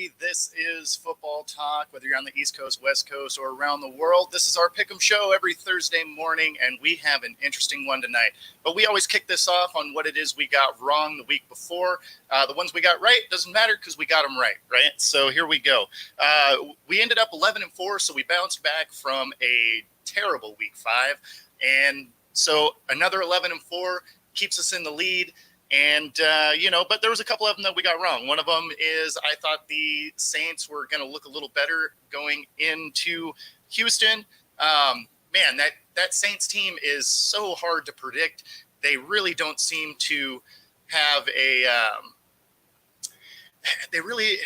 everybody. This is Football Talk, whether you're on the East Coast, West Coast, or around the world. This is our Pick'em show every Thursday morning, and we have an interesting one tonight. But we always kick this off on what it is we got wrong the week before. The ones we got right doesn't matter because we got them right? So here we go. We ended up 11-4, so we bounced back from a terrible week 5, and so another 11-4 keeps us in the lead. And, but there was a couple of them that we got wrong. One of them is I thought the Saints were going to look a little better going into Houston. That Saints team is so hard to predict. They really don't seem to have they really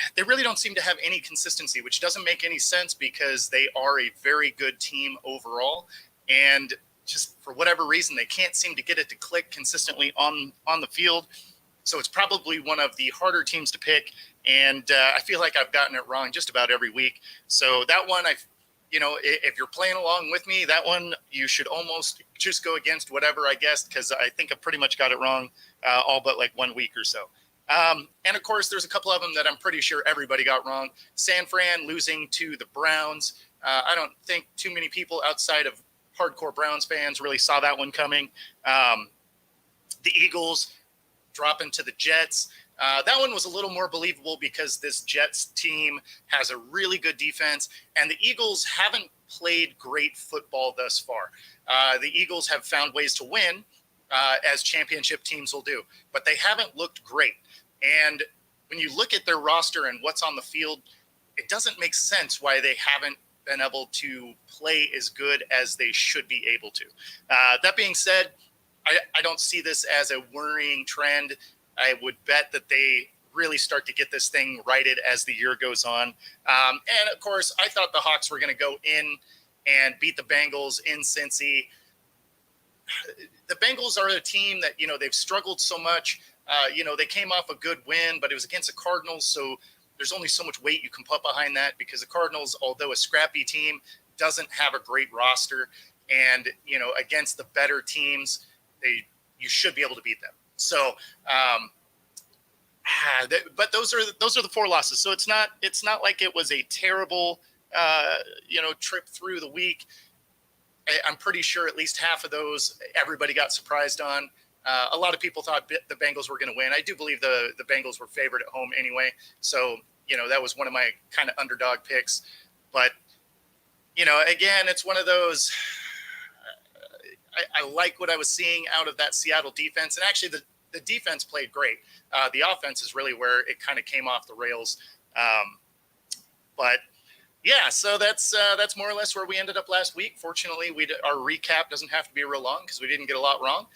don't seem to have any consistency, which doesn't make any sense because they are a very good team overall. And just for whatever reason, they can't seem to get it to click consistently on the field. So it's probably one of the harder teams to pick. And I feel like I've gotten it wrong just about every week. So that one, if you're playing along with me, that one, you should almost just go against whatever I guessed, because I think I pretty much got it wrong all but like 1 week or so. And of course, there's a couple of them that I'm pretty sure everybody got wrong. San Fran losing to the Browns. I don't think too many people outside of hardcore Browns fans really saw that one coming. The Eagles dropping to the Jets. That one was a little more believable because this Jets team has a really good defense, and the Eagles haven't played great football thus far. The Eagles have found ways to win, as championship teams will do, but they haven't looked great. And when you look at their roster and what's on the field, it doesn't make sense why they haven't been able to play as good as they should be able to. That being said, I don't see this as a worrying trend. I would bet that they really start to get this thing righted as the year goes on. And of course, I thought the Hawks were going to go in and beat the Bengals in Cincy. The Bengals are a team that, they've struggled so much. They came off a good win, but it was against the Cardinals, so there's only so much weight you can put behind that because the Cardinals, although a scrappy team, doesn't have a great roster. And, against the better teams, you should be able to beat them. So, but those are the 4 losses. So it's not like it was a terrible, trip through the week. I'm pretty sure at least half of those everybody got surprised on. A lot of people thought the Bengals were going to win. I do believe the Bengals were favored at home anyway. So, that was one of my kind of underdog picks. But, again, it's one of those I like what I was seeing out of that Seattle defense. And actually, the defense played great. The offense is really where it kind of came off the rails. But, yeah, so that's more or less where we ended up last week. Fortunately, our recap doesn't have to be real long because we didn't get a lot wrong.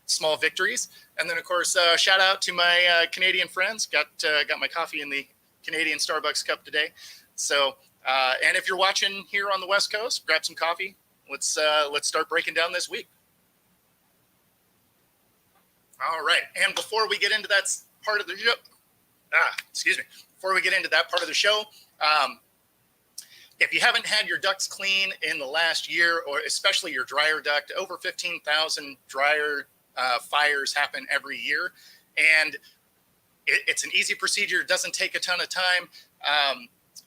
Small victories. And then, of course, shout out to my Canadian friends. Got my coffee in the Canadian Starbucks cup today. So, and if you're watching here on the West Coast, grab some coffee. Let's start breaking down this week. All right. And before we get into that part of the show, before we get into that part of the show, if you haven't had your ducts clean in the last year, or especially your dryer duct, over 15,000 dryer fires happen every year. And it's an easy procedure. It doesn't take a ton of time.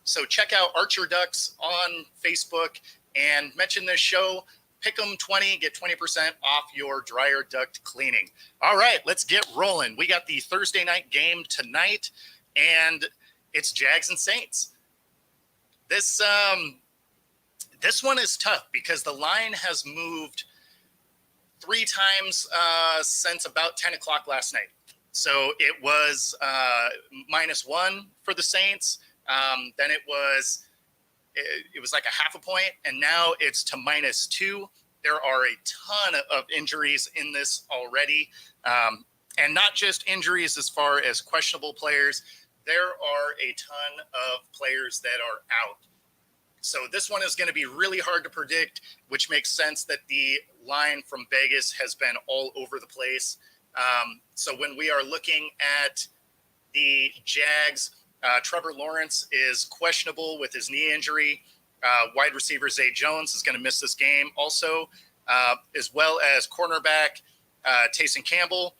So check out Archer Ducts on Facebook and mention this show. Pick 'em 20, get 20% off your dryer duct cleaning. All right, let's get rolling. We got the Thursday night game tonight, and it's Jags and Saints. This one is tough because the line has moved 3 times since about 10 o'clock last night. So it was -1 for the Saints. Then it was like a half a point, and now it's to -2. There are a ton of injuries in this already, and not just injuries as far as questionable players. There are a ton of players that are out. So this one is going to be really hard to predict, which makes sense that the line from Vegas has been all over the place. So when we are looking at the Jags, Trevor Lawrence is questionable with his knee injury. Wide receiver Zay Jones is going to miss this game also, as well as cornerback Taysom Campbell,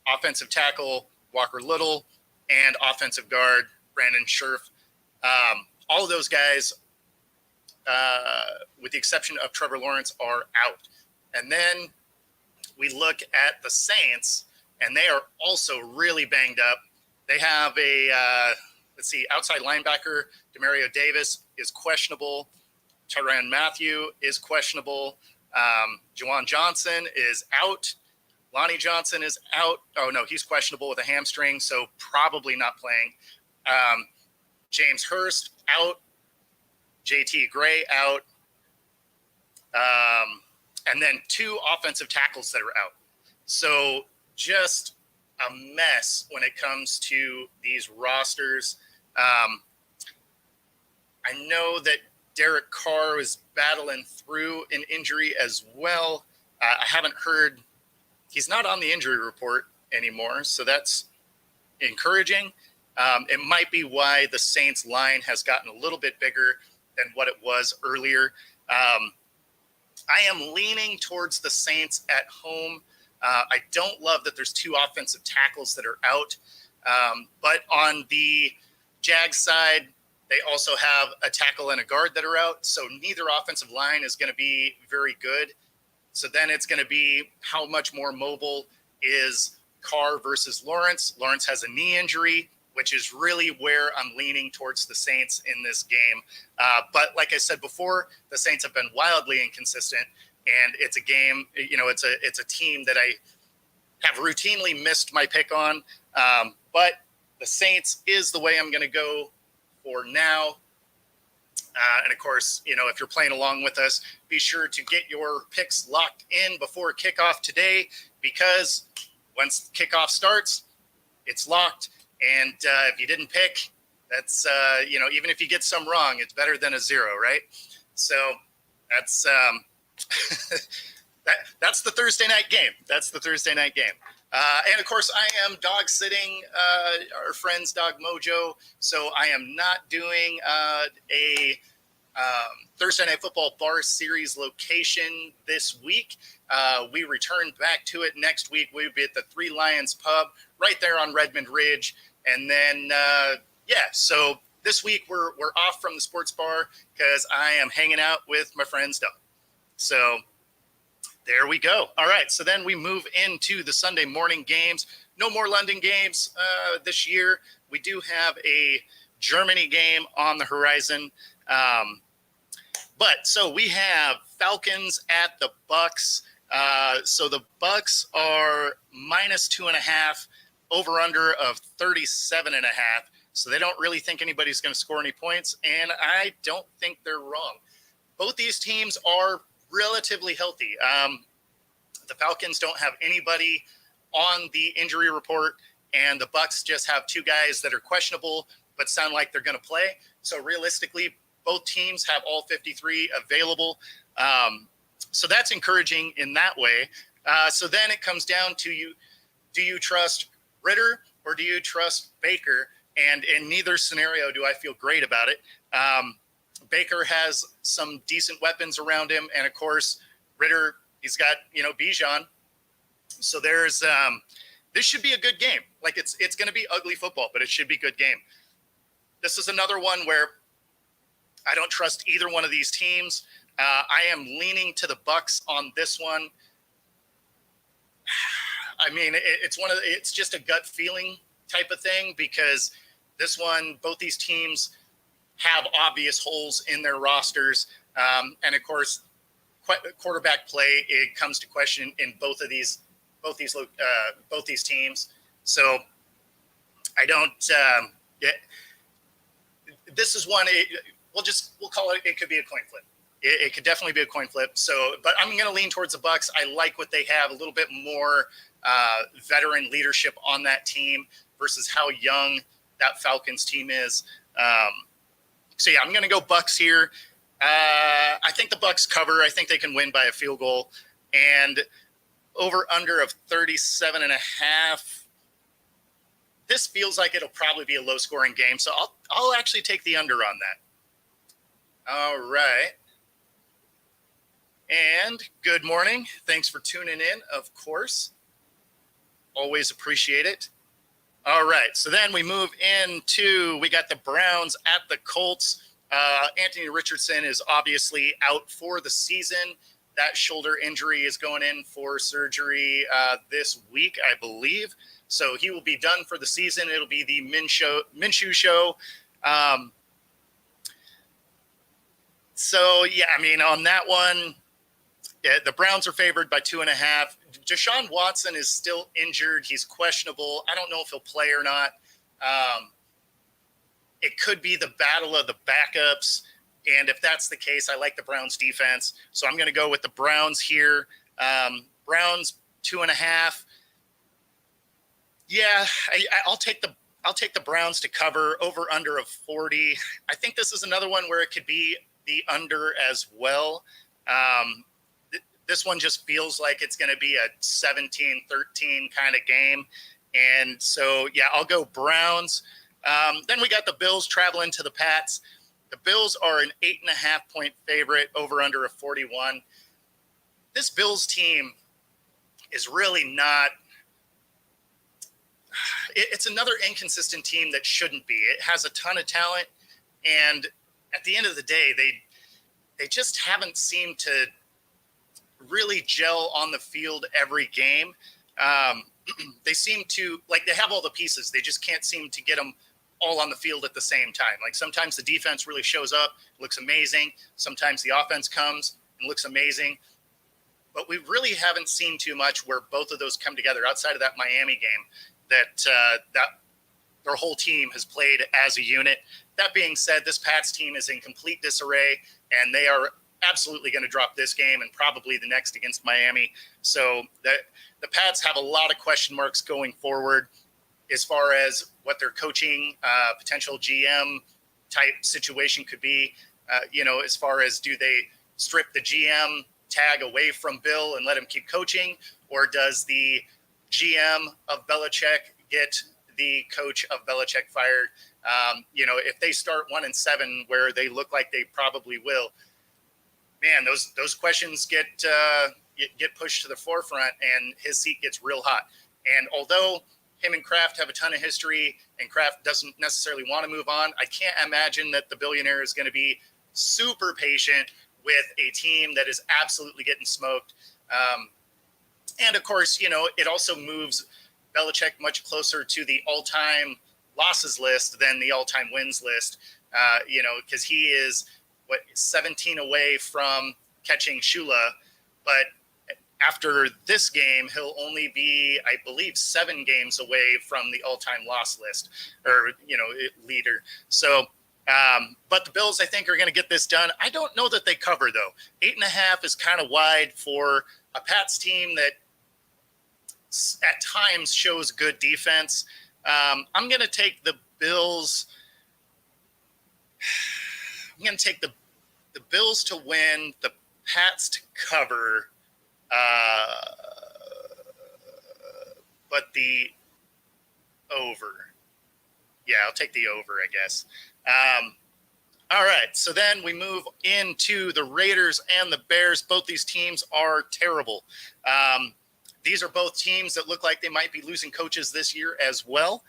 offensive tackle Walker Little, and offensive guard Brandon Scherf. All of those guys, with the exception of Trevor Lawrence, are out. And then we look at the Saints, and they are also really banged up. They have outside linebacker Demario Davis is questionable. Tyrann Mathieu is questionable. Juwan Johnson is out. Lonnie Johnson is out. Oh, no, he's questionable with a hamstring, so probably not playing. James Hurst out. JT Gray out. And then 2 offensive tackles that are out. So just a mess when it comes to these rosters. I know that Derek Carr is battling through an injury as well. I haven't heard – he's not on the injury report anymore, so that's encouraging. It might be why the Saints line has gotten a little bit bigger than what it was earlier. I am leaning towards the Saints at home. I don't love that there's 2 offensive tackles that are out. But on the Jags side, they also have a tackle and a guard that are out. So neither offensive line is going to be very good. So then it's going to be how much more mobile is Carr versus Lawrence. Lawrence has a knee injury, which is really where I'm leaning towards the Saints in this game. But like I said before, the Saints have been wildly inconsistent, and it's a game, it's a team that I have routinely missed my pick on. But the Saints is the way I'm going to go for now. And of course, if you're playing along with us, be sure to get your picks locked in before kickoff today, because once kickoff starts, it's locked. And if you didn't pick, that's, even if you get some wrong, it's better than a 0, right? So that's that's the Thursday night game. And of course, I am dog sitting our friends Dog Mojo. So I am not doing a Thursday Night Football Bar Series location this week. We return back to it next week. We'll be at the Three Lions Pub right there on Redmond Ridge. And then, so this week we're off from the sports bar because I am hanging out with my friend's dog. So there we go. All right. So then we move into the Sunday morning games. No more London games this year. We do have a Germany game on the horizon. But so we have Falcons at the Bucks. So the Bucks are -2.5, over under of 37.5. So they don't really think anybody's going to score any points. And I don't think they're wrong. Both these teams are relatively healthy. The Falcons don't have anybody on the injury report, and the Bucks just have 2 guys that are questionable but sound like they're going to play. So realistically, both teams have all 53 available. So that's encouraging in that way. So then it comes down to you. Do you trust Ritter or do you trust Baker? And in neither scenario do I feel great about it. Baker has some decent weapons around him. And of course, Ritter, he's got, Bijan. So there's, this should be a good game. Like it's going to be ugly football, but it should be a good game. This is another one where I don't trust either one of these teams. I am leaning to the Bucks on this one. I mean, it's just a gut feeling type of thing, because this one, both these teams have obvious holes in their rosters. And of course, quarterback play, it comes to question in both these teams. So I don't, this is one, we'll call it could be a coin flip. It could definitely be a coin flip. So, but I'm going to lean towards the Bucks. I like what they have, a little bit more veteran leadership on that team versus how young that Falcons team is. So yeah, I'm going to go Bucks here. I think the Bucks cover. I think they can win by a field goal, and over under of 37.5. This feels like it'll probably be a low scoring game. So I'll actually take the under on that. All right. And good morning. Thanks for tuning in, of course. Always appreciate it. All right. So then we move into, we got the Browns at the Colts. Anthony Richardson is obviously out for the season. That shoulder injury is going in for surgery this week, I believe. So he will be done for the season. It'll be the Minshew show. So, yeah, I mean, on that one, yeah, the Browns are favored by 2.5. Deshaun Watson is still injured. He's questionable. I don't know if he'll play or not. It could be the battle of the backups. And if that's the case, I like the Browns defense. So I'm going to go with the Browns here. Browns 2.5. Yeah, I'll take the Browns to cover over under of 40. I think this is another one where it could be the under as well. This one just feels like it's going to be a 17-13 kind of game. And so, yeah, I'll go Browns. Then we got the Bills traveling to the Pats. The Bills are an 8.5-point favorite over under of 41. This Bills team is really not – it's another inconsistent team that shouldn't be. It has a ton of talent, and at the end of the day, they just haven't seemed to – really gel on the field every game. They seem to, like, they have all the pieces. They just can't seem to get them all on the field at the same time. Like, sometimes the defense really shows up, looks amazing. Sometimes the offense comes and looks amazing. But we really haven't seen too much where both of those come together outside of that Miami game that their whole team has played as a unit. That being said, this Pats team is in complete disarray, and they are absolutely going to drop this game and probably the next against Miami. So the Pats have a lot of question marks going forward as far as what their coaching potential GM type situation could be. As far as, do they strip the GM tag away from Bill and let him keep coaching, or does the GM of Belichick get the coach of Belichick fired? If they start 1-7, where they look like they probably will, man, those questions get pushed to the forefront, and his seat gets real hot. And although him and Kraft have a ton of history, and Kraft doesn't necessarily want to move on, I can't imagine that the billionaire is going to be super patient with a team that is absolutely getting smoked. And of course, it also moves Belichick much closer to the all-time losses list than the all-time wins list, because he is 17 away from catching Shula, but after this game, he'll only be, I believe, 7 games away from the all-time loss list or, leader. So, but the Bills, I think, are going to get this done. I don't know that they cover, though. 8.5 is kind of wide for a Pats team that at times shows good defense. I'm going to take the Bills. I'm going to take the Bills to win, the Pats to cover, but the over. Yeah, I'll take the over, I guess. All right, so then we move into the Raiders and the Bears. Both these teams are terrible. These are both teams that look like they might be losing coaches this year as well.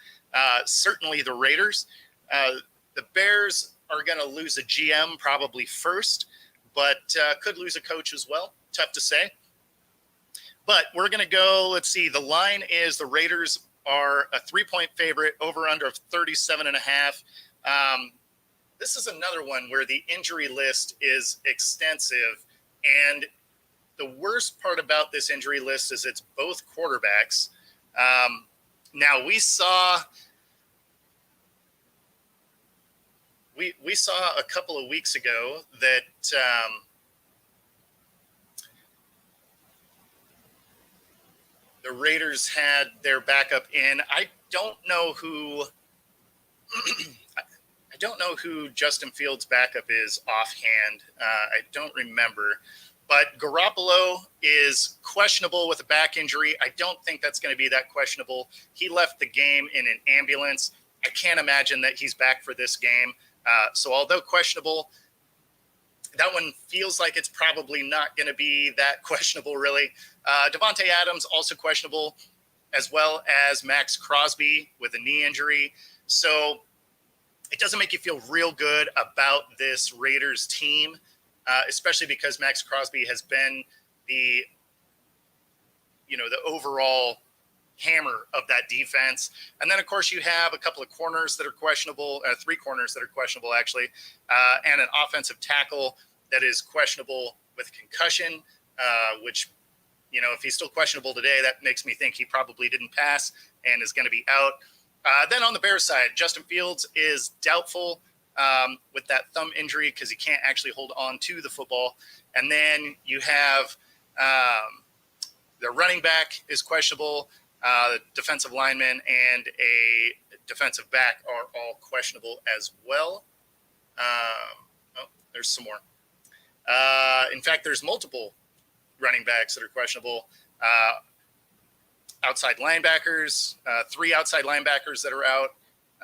Certainly the Raiders. The Bears are going to lose a GM probably first, but could lose a coach as well. Tough to say. But we're going to go, let's see, the line is the Raiders are a 3-point favorite, over under of 37.5. This is another one where the injury list is extensive, and the worst part about this injury list is it's both quarterbacks. Now we saw a couple of weeks ago that the Raiders had their backup in. I don't know who Justin Fields' backup is offhand. I don't remember. But Garoppolo is questionable with a back injury. I don't think that's going to be that questionable. He left the game in an ambulance. I can't imagine that he's back for this game. So although questionable, that one feels like it's probably not going to be that questionable, really. Devontae Adams, also questionable. as well as Max Crosby with a knee injury. So it doesn't make you feel real good about this Raiders team, especially because Max Crosby has been the overall hammer of that defense. And then, of course, you have a couple of corners that are questionable, 3 corners that are questionable, actually, and an offensive tackle that is questionable with concussion, which, if he's still questionable today, that makes me think he probably didn't pass and is going to be out. Then on the Bears side, Justin Fields is doubtful with that thumb injury because he can't actually hold on to the football. And then you have the running back is questionable. The defensive lineman and a defensive back are all questionable as well. There's some more. In fact, there's multiple running backs that are questionable. Outside linebackers, 3 outside linebackers that are out,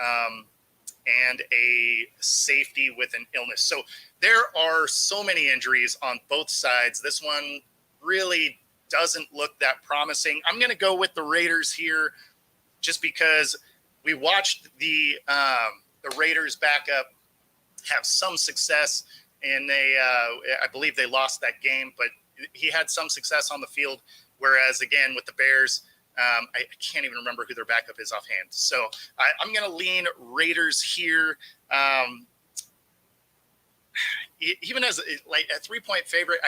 and a safety with an illness. So there are so many injuries on both sides. This one really doesn't look that promising. I'm going to go with the Raiders here just because we watched the Raiders backup have some success, and I believe they lost that game, but he had some success on the field. Whereas, again, with the Bears, I can't even remember who their backup is offhand. So I'm going to lean Raiders here. Even as a 3-point favorite,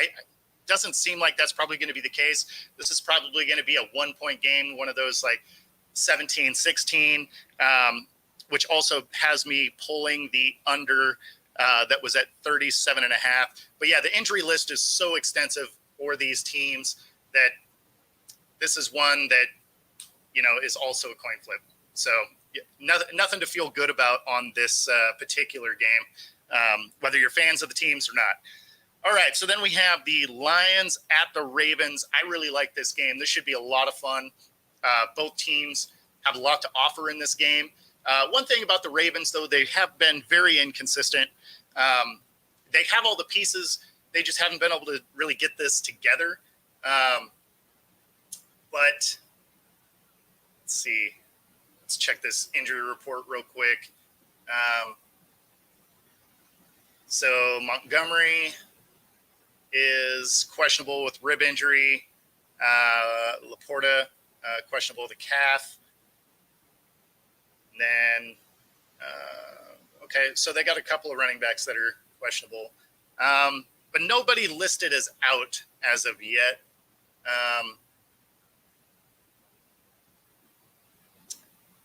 doesn't seem like that's probably going to be the case. This is probably going to be a 1-point game, one of those 17-16, which also has me pulling the under that was at 37.5. But yeah, the injury list is so extensive for these teams that this is one that, is also a coin flip. So nothing to feel good about on this particular game, whether you're fans of the teams or not. All right, so then we have the Lions at the Ravens. I really like this game. This should be a lot of fun. Both teams have a lot to offer in this game. One thing about the Ravens, though, they have been very inconsistent. They have all the pieces. They just haven't been able to really get this together. But let's see. Let's check this injury report real quick. So Montgomery is questionable with rib injury. Laporta, questionable with a calf. And then, okay, so they got a couple of running backs that are questionable. But nobody listed as out as of yet.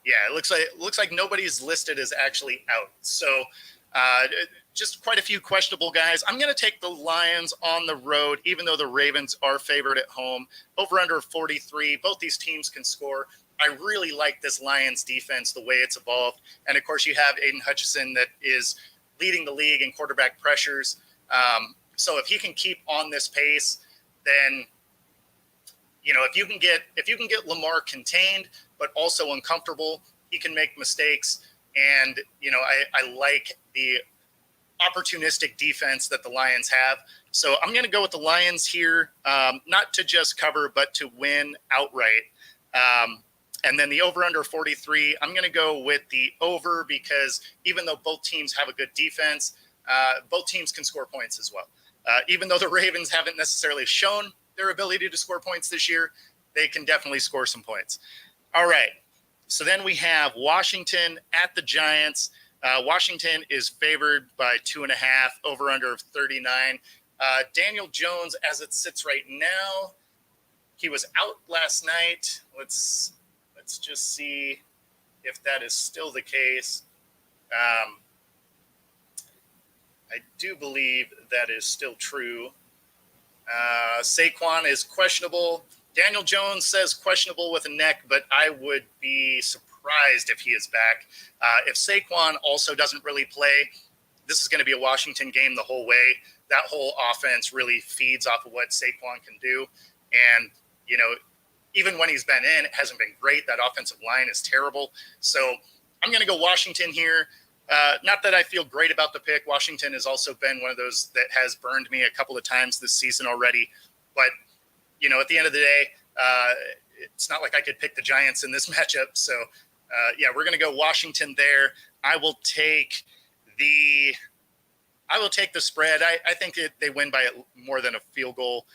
Yeah, it looks like nobody's listed as actually out. So just quite a few questionable guys. I'm going to take the Lions on the road, even though the Ravens are favored at home. Over under 43. Both these teams can score. I really like this Lions defense, the way it's evolved. And, of course, you have Aiden Hutchinson that is leading the league in quarterback pressures. So if he can keep on this pace, then, if you can get Lamar contained but also uncomfortable, he can make mistakes. And, I like the opportunistic defense that the Lions have. So I'm going to go with the Lions here, not to just cover, but to win outright. And then the over-under 43, I'm going to go with the over because even though both teams have a good defense, both teams can score points as well. Even though the Ravens haven't necessarily shown their ability to score points this year, they can definitely score some points. All right. So then we have Washington at the Giants. Washington is favored by 2.5, over under of 39. Daniel Jones, as it sits right now, he was out last night. Let's just see if that is still the case. I do believe that is still true. Saquon is questionable. Daniel Jones says questionable with a neck, but I would be surprised if he is back. If Saquon also doesn't really play, this is going to be a Washington game the whole way. That whole offense really feeds off of what Saquon can do. And, even when he's been in, it hasn't been great. That offensive line is terrible. So I'm going to go Washington here. Not that I feel great about the pick. Washington has also been one of those that has burned me a couple of times this season already. But, at the end of the day, it's not like I could pick the Giants in this matchup. So, yeah, we're going to go Washington there. I will take the spread. I think they win by more than a field goal.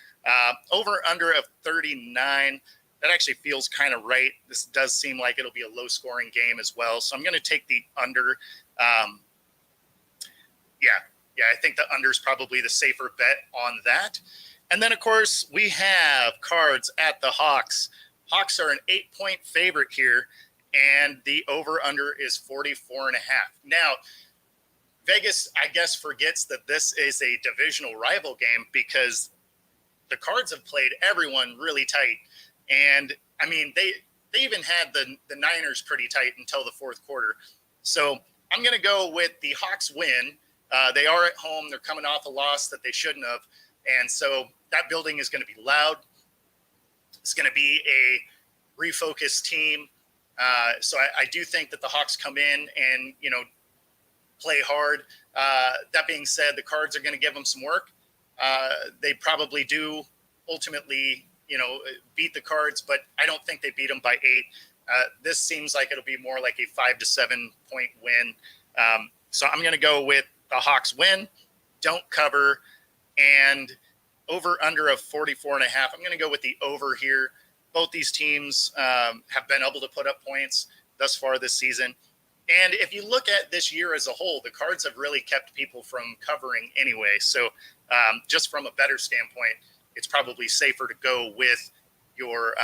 Over under of 39. That actually feels kind of right. This does seem like it'll be a low scoring game as well. So I'm going to take the under. Yeah, I think the under is probably the safer bet on that. And then, of course, we have Cards at the Hawks. Hawks are an 8-point favorite here, and the over-under is 44.5. Now, Vegas, I guess, forgets that this is a divisional rival game because the Cards have played everyone really tight. And, I mean, they even had the Niners pretty tight until the fourth quarter. So I'm going to go with the Hawks win. They are at home. They're coming off a loss that they shouldn't have. And so that building is going to be loud. It's going to be a refocused team. So I do think that the Hawks come in and, play hard. That being said, the Cards are going to give them some work. They probably do ultimately, beat the Cards, but I don't think they beat them by 8. This seems like it'll be more like a 5 to 7 point win. So I'm going to go with the Hawks win, don't cover, and over under of 44.5. I'm going to go with the over here. Both these teams have been able to put up points thus far this season. And if you look at this year as a whole, the Cards have really kept people from covering anyway. So just from a better standpoint, it's probably safer to go with your,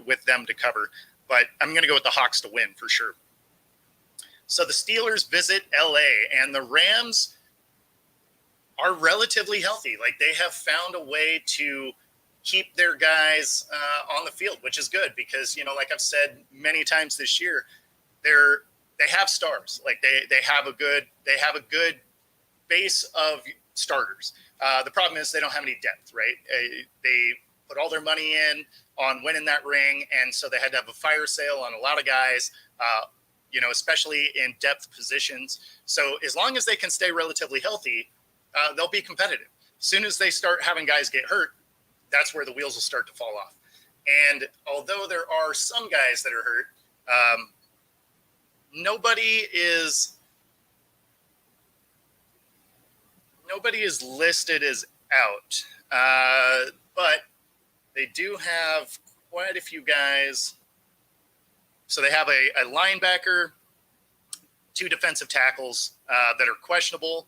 with them to cover. But I'm going to go with the Hawks to win for sure. So the Steelers visit LA, and the Rams are relatively healthy. Like, they have found a way to keep their guys on the field, which is good because, like I've said many times this year, they have stars. Like they have a good base of starters. The problem is they don't have any depth, right? They put all their money in on winning that ring, and so they had to have a fire sale on a lot of guys. Especially in depth positions. So as long as they can stay relatively healthy, they'll be competitive. As soon as they start having guys get hurt, that's where the wheels will start to fall off. And although there are some guys that are hurt, nobody is listed as out. But they do have quite a few guys. So they have a linebacker, 2 defensive tackles that are questionable.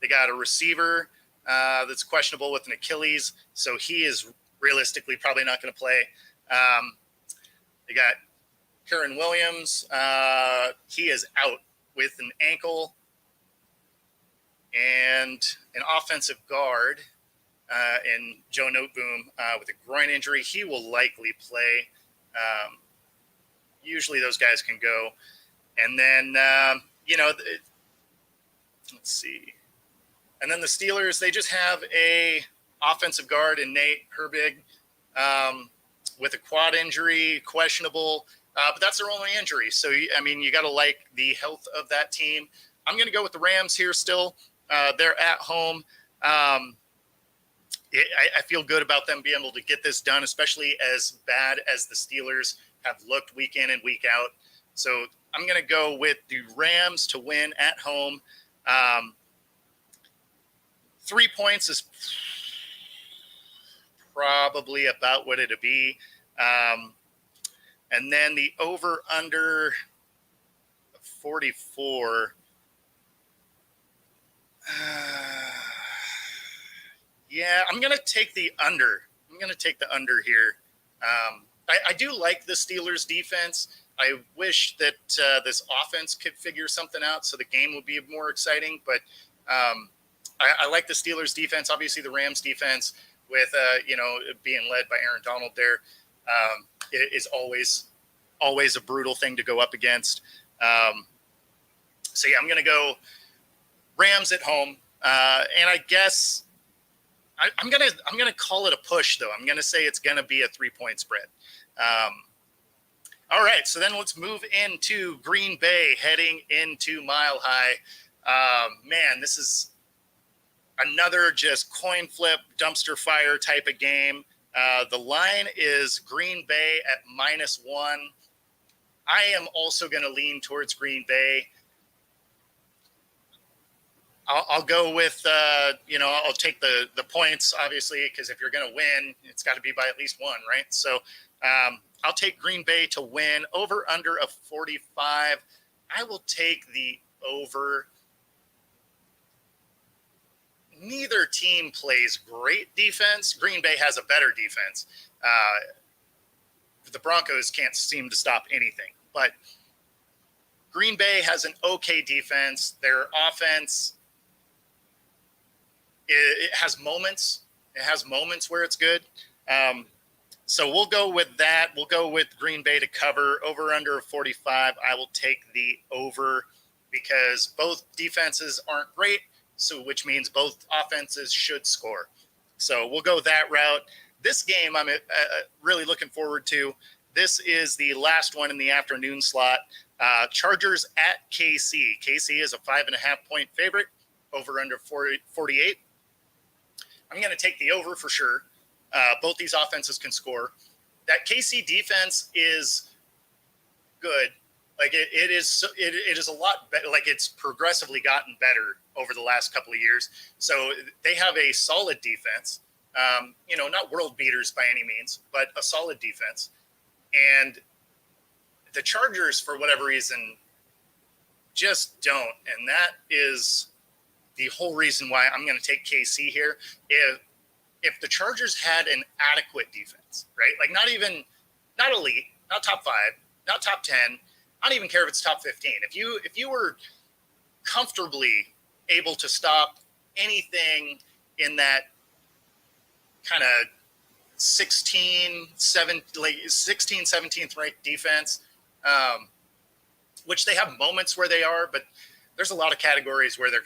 They got a receiver that's questionable with an Achilles, so he is realistically probably not going to play. They got Karen Williams. He is out with an ankle. And an offensive guard in Joe Noteboom with a groin injury. He will likely play. Usually those guys can go. And then, let's see. And then the Steelers, they just have a offensive guard in Nate Herbig with a quad injury, questionable. But that's their only injury. So, you got to like the health of that team. I'm going to go with the Rams here still. They're at home. I feel good about them being able to get this done, especially as bad as the Steelers have looked week in and week out. So I'm going to go with the Rams to win at home. 3 points is probably about what it'll be. And then the over-under 44. Yeah, I'm going to take the under. I'm going to take the under here. I do like the Steelers defense. I wish that this offense could figure something out so the game would be more exciting. But I like the Steelers defense. Obviously, the Rams defense with, being led by Aaron Donald there is always a brutal thing to go up against. So, yeah, I'm going to go Rams at home. And I guess I'm gonna call it a push, though. I'm gonna say it's gonna be a 3-point spread. All right, so then let's move into Green Bay, heading into Mile High. Man, this is another just coin flip, dumpster fire type of game. The line is Green Bay at -1. I am also going to lean towards Green Bay. I'll go with, I'll take the points, obviously, because if you're going to win, it's got to be by at least one, right? So I'll take Green Bay to win. Over under a 45. I will take the over. Neither team plays great defense. Green Bay has a better defense. The Broncos can't seem to stop anything. But Green Bay has an okay defense. Their offense, it has moments. It has moments where it's good. So we'll go with that. We'll go with Green Bay to cover. Over under 45. I will take the over because both defenses aren't great, so which means both offenses should score. So we'll go that route. This game I'm really looking forward to. This is the last one in the afternoon slot. Chargers at KC. KC is a 5.5-point favorite. Over under 48. I'm going to take the over for sure. Both these offenses can score. That KC defense is good. Like it is a lot better. Like it's progressively gotten better over the last couple of years. So they have a solid defense. Not world beaters by any means, but a solid defense. And the Chargers, for whatever reason, just don't. And that is the whole reason why I'm going to take KC here. If the Chargers had an adequate defense, right? Like not elite, not top 5, not top 10. I don't even care if it's top 15. If you were comfortably able to stop anything in that kind of 17th ranked defense, which they have moments where they are, but there's a lot of categories where they're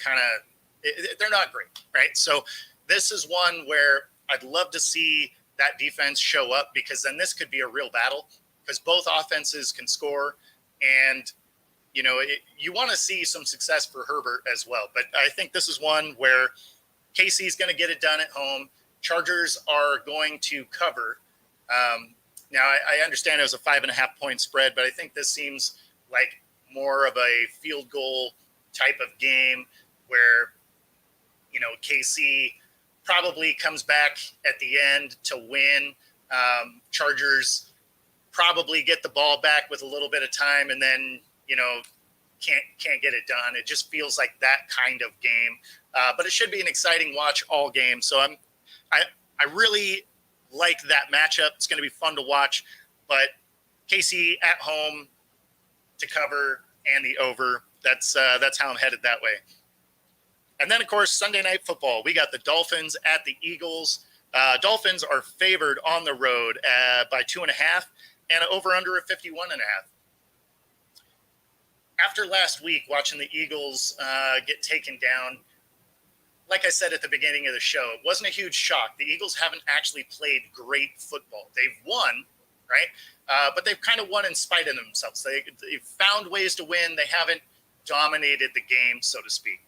not great, right? So this is one where I'd love to see that defense show up because then this could be a real battle because both offenses can score. And, you want to see some success for Herbert as well. But I think this is one where KC is going to get it done at home. Chargers are going to cover. Now, I understand it was a 5.5-point spread, but I think this seems like more of a field goal type of game where, KC probably comes back at the end to win. Chargers probably get the ball back with a little bit of time and then, can't get it done. It just feels like that kind of game. But it should be an exciting watch all game. So I really like that matchup. It's going to be fun to watch. But KC at home to cover and the over. That's how I'm headed that way. And then, of course, Sunday Night Football. We got the Dolphins at the Eagles. Dolphins are favored on the road by 2.5 and over under a 51.5. After last week, watching the Eagles get taken down, like I said at the beginning of the show, it wasn't a huge shock. The Eagles haven't actually played great football. They've won, right? But they've kind of won in spite of themselves. They've found ways to win. They haven't dominated the game, so to speak.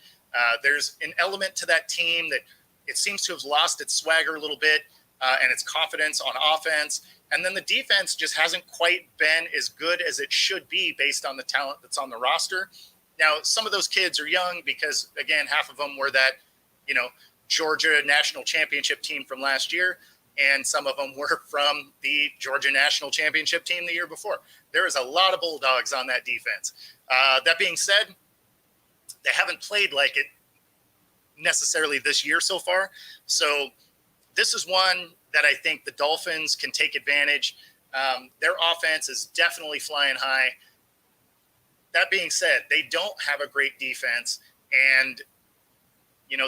There's an element to that team that it seems to have lost its swagger a little bit and its confidence on offense. And then the defense just hasn't quite been as good as it should be based on the talent that's on the roster. Now, some of those kids are young because, again, half of them were that, Georgia national championship team from last year. And some of them were from the Georgia national championship team the year before. There is a lot of Bulldogs on that defense. That being said, they haven't played like it necessarily this year so far. So this is one that I think the Dolphins can take advantage. Their offense is definitely flying high. That being said, they don't have a great defense. And,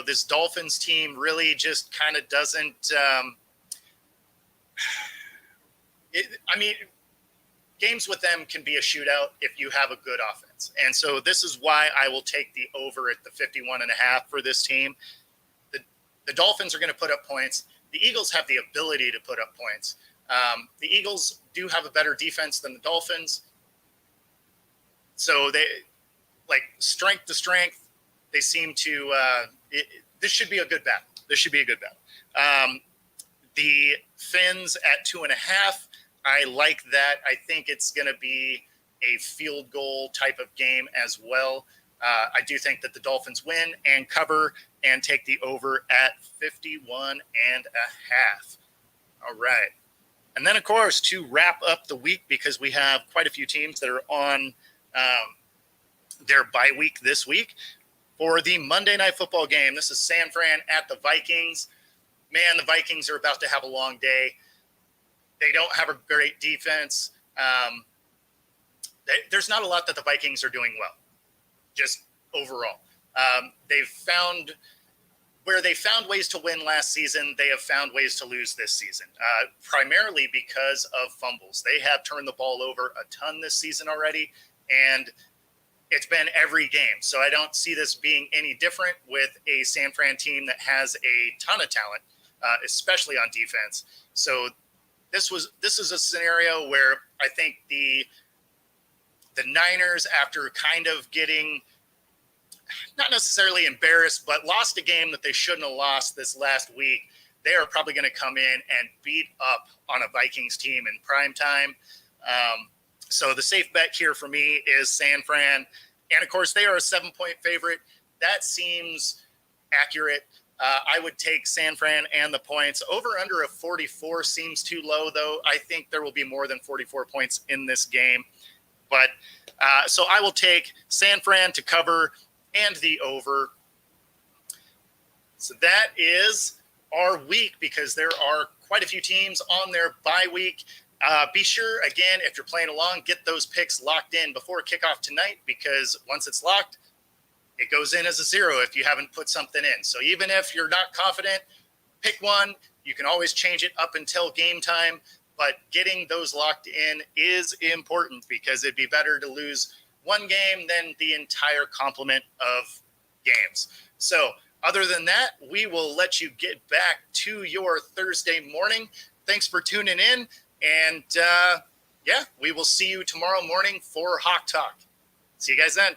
this Dolphins team really just kind of doesn't games with them can be a shootout if you have a good offense. And so this is why I will take the over at the 51.5 for this team. The Dolphins are going to put up points. The Eagles have the ability to put up points. The Eagles do have a better defense than the Dolphins. So they, like, strength to strength, they seem to this should be a good battle. The Fins at 2.5. I like that. I think it's going to be a field goal type of game as well. I do think that the Dolphins win and cover and take the over at 51.5. All right. And then, of course, to wrap up the week, because we have quite a few teams that are on their bye week this week, for the Monday Night Football game, this is San Fran at the Vikings. Man, the Vikings are about to have a long day. They don't have a great defense. There's not a lot that the Vikings are doing well, just overall. They've found where they found ways to win last season, they have found ways to lose this season, primarily because of fumbles. They have turned the ball over a ton this season already, and it's been every game. So I don't see this being any different with a San Fran team that has a ton of talent, especially on defense. So this is a scenario where I think the Niners, after kind of getting not necessarily embarrassed, but lost a game that they shouldn't have lost this last week, they are probably going to come in and beat up on a Vikings team in prime time. So the safe bet here for me is San Fran. And, of course, they are a 7-point favorite. That seems accurate. I would take San Fran and the points. Over under a 44 seems too low, though. I think there will be more than 44 points in this game. But so I will take San Fran to cover and the over. So that is our week, because there are quite a few teams on their bye week. Be sure, again, if you're playing along, get those picks locked in before kickoff tonight, because once it's locked, it goes in as a 0 if you haven't put something in. So even if you're not confident, pick one. You can always change it up until game time, but getting those locked in is important, because it'd be better to lose one game than the entire complement of games. So other than that, we will let you get back to your Thursday morning. Thanks for tuning in. And we will see you tomorrow morning for Hawk Talk. See you guys then.